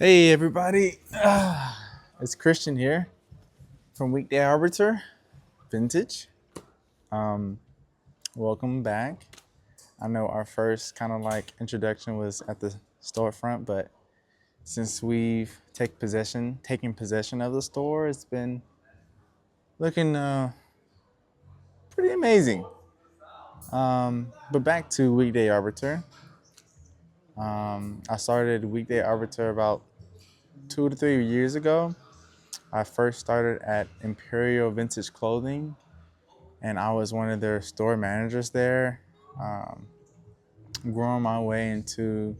Hey everybody, it's Christian here from Weekday Arbiter Vintage. Um, Welcome back. I know our first kind of like introduction was at the storefront, but since we've taken possession of the store, it's been looking pretty amazing. But back to Weekday Arbiter. I started Weekday Arbiter about 2 to 3 years ago. I first started at Imperial Vintage Clothing, and I was one of their store managers there, um, growing my way into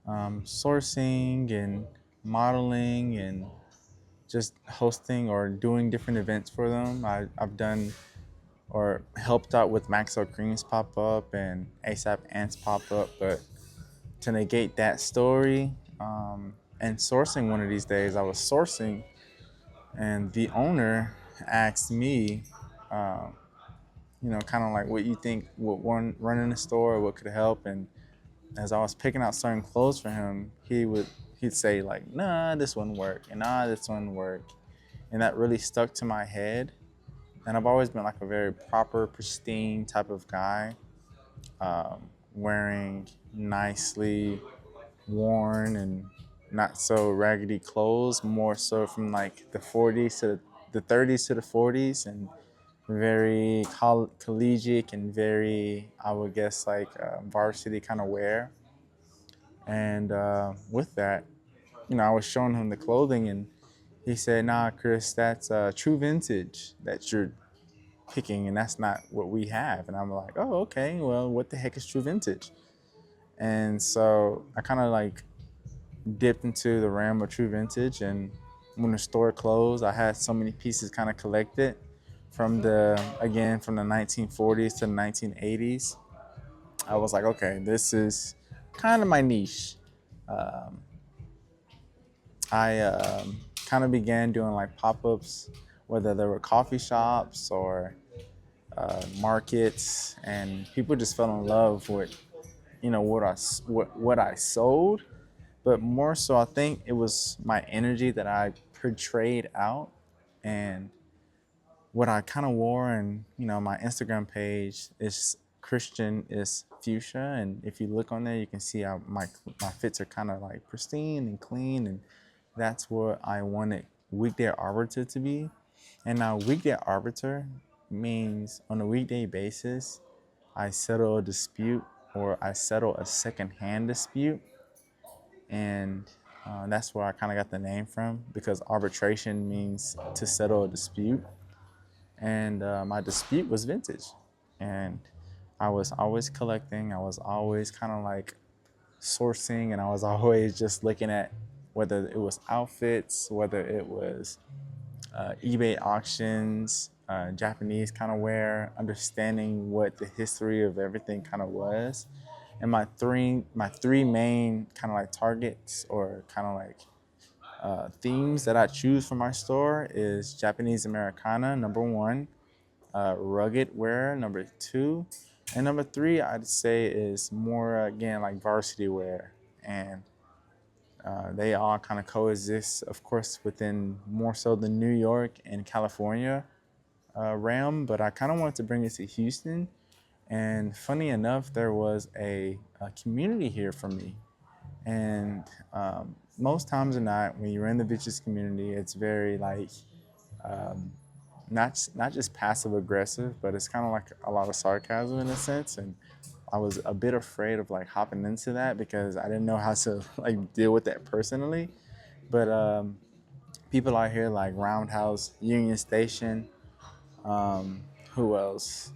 sourcing and modeling and just hosting or doing different events for them. I've done or helped out with Maxwell Creams pop up and ASAP Ants pop up, but to negate that story and sourcing one of these days, I was sourcing, and the owner asked me. Um, kind of like what you think would run in the store, what could help. And as I was picking out certain clothes for him, he'd say like, "Nah, this wouldn't work," and "Nah, this wouldn't work," and that really stuck to my head. And I've always been like a very proper, pristine type of guy, wearing nicely worn and not so raggedy clothes, more so from like the 40s to the 30s to the 40s, and very collegiate and very, I would guess, like varsity kind of wear. And with that, I was showing him the clothing, and he said, "Nah, Chris, that's true vintage that you're picking, and that's not what we have." And I'm like, "Oh, okay. Well, what the heck is true vintage?" And so I kind of like dipped into the realm of true vintage, and when the store closed, I had so many pieces kind of collected from the 1940s to the 1980s. I was like, okay, this is kind of my niche. Um, I kind of began doing like pop-ups, whether they were coffee shops or markets, and people just fell in love with what I sold. But more so, I think it was my energy that I portrayed out, and what I kind of wore. And my Instagram page is Christian is fuchsia, and if you look on there, you can see how my fits are kind of like pristine and clean, and that's what I wanted Weekday Arbiter to be. And now Weekday Arbiter means on a weekday basis, I settle a dispute or I settle a secondhand dispute, and that's where I kind of got the name from, because arbitration means to settle a dispute, and my dispute was vintage. And I was always collecting, I was always kind of like sourcing, and I was always just looking at whether it was outfits, whether it was eBay auctions, Japanese kind of wear, understanding what the history of everything kind of was. And my three main kind of like targets, or kind of like themes that I choose for my store, is Japanese Americana, number one, rugged wear, number two, and number three, I'd say, is more again like varsity wear. And they all kind of coexist, of course, within more so the New York and California realm. But I kind of wanted to bring it to Houston. And funny enough, there was a community here for me. And most times than not, when you're in the bitches community, it's very like not just passive aggressive, but it's kind of like a lot of sarcasm in a sense. And I was a bit afraid of like hopping into that because I didn't know how to like deal with that personally. But people out here like Roundhouse, Union Station, who else?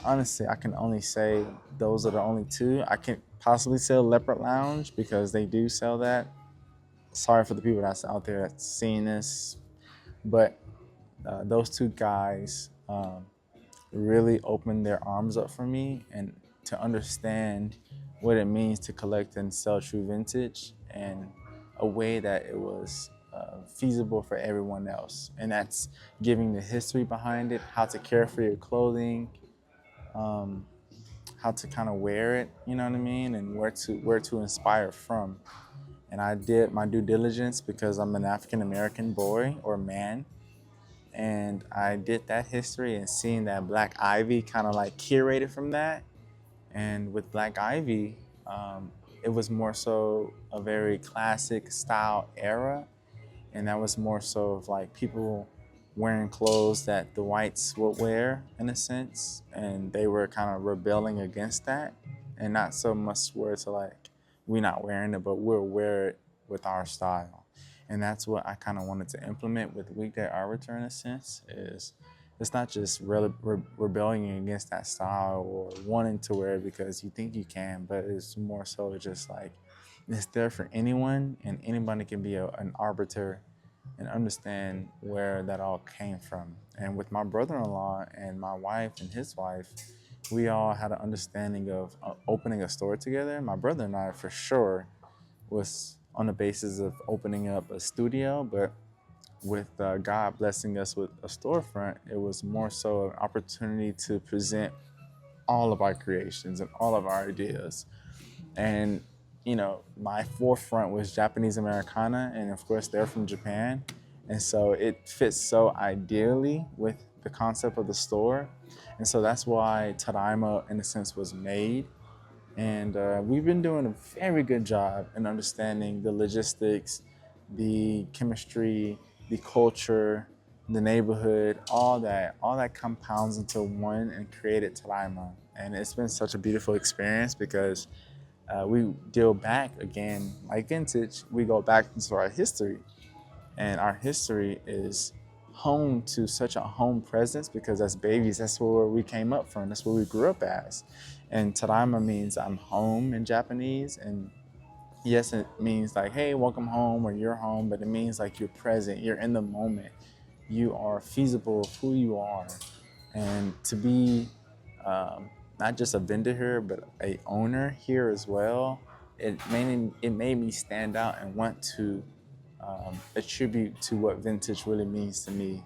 Honestly, I can only say those are the only two. I can possibly sell Leopard Lounge because they do sell that. Sorry for the people that's out there that's seeing this, but those two guys really opened their arms up for me and to understand what it means to collect and sell true vintage, and a way that it was feasible for everyone else. And that's giving the history behind it, how to care for your clothing, um, how to kind of wear it, you know what I mean, and where to inspire from. and I did my due diligence because I'm an African American boy or man, and I did that history and seeing that Black Ivy kind of like curated from that. And with Black Ivy, it was more so a very classic style era, and that was more so of like people wearing clothes that the whites would wear in a sense, and they were kind of rebelling against that, and not so much where it's like we're not wearing it, but we'll wear it with our style. And that's what I kind of wanted to implement with Weekday Arbiter in a sense. Is it's not just rebelling against that style or wanting to wear it because you think you can, but it's more so just like it's there for anyone, and anybody can be an arbiter and understand where that all came from. And with my brother-in-law and my wife and his wife, we all had an understanding of opening a store together. My brother and I, for sure, was on the basis of opening up a studio, but with God blessing us with a storefront, it was more so an opportunity to present all of our creations and all of our ideas. And my forefront was Japanese Americana, and of course they're from Japan, and so it fits so ideally with the concept of the store, and so that's why Tadaima, in a sense, was made. And we've been doing a very good job in understanding the logistics, the chemistry, the culture, the neighborhood, all that compounds into one and created Tadaima. And it's been such a beautiful experience because we deal back again, like vintage, we go back into our history. And our history is home to such a home presence because as babies, that's where we came up from. That's where we grew up as. And Tadaima means I'm home in Japanese. And yes, it means like, hey, welcome home or you're home, but it means like you're present, you're in the moment, you are feasible of who you are. And to be not just a vendor here, but a owner here as well, it made me stand out and want to attribute to what vintage really means to me,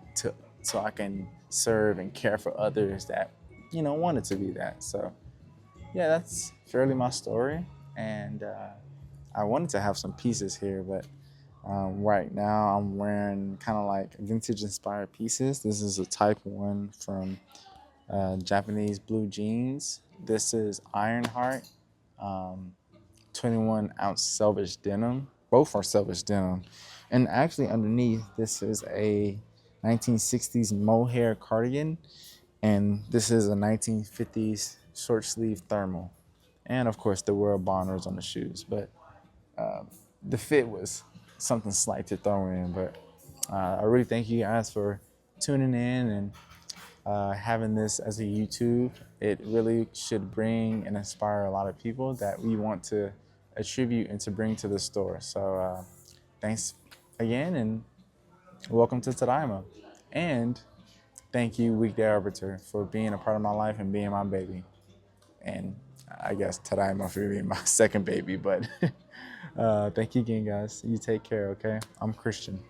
so I can serve and care for others that wanted to be that. So yeah, that's fairly my story, and I wanted to have some pieces here, but right now I'm wearing kind of like vintage inspired pieces. This is a type 1 from Japanese blue jeans. This is Ironheart, 21-ounce selvage denim. Both are selvage denim. And actually underneath, this is a 1960s mohair cardigan, and this is a 1950s short sleeve thermal. And of course, there were bonners on the shoes, but the fit was something slight to throw in. But I really thank you guys for tuning in and having this as a YouTube. It really should bring and inspire a lot of people that we want to attribute and to bring to the store. So thanks again, and welcome to Tadaima. And thank you, Weekday Arbiter, for being a part of my life and being my baby. And I guess Tadaima for being my second baby, but thank you again, guys. You take care, okay? I'm Christian.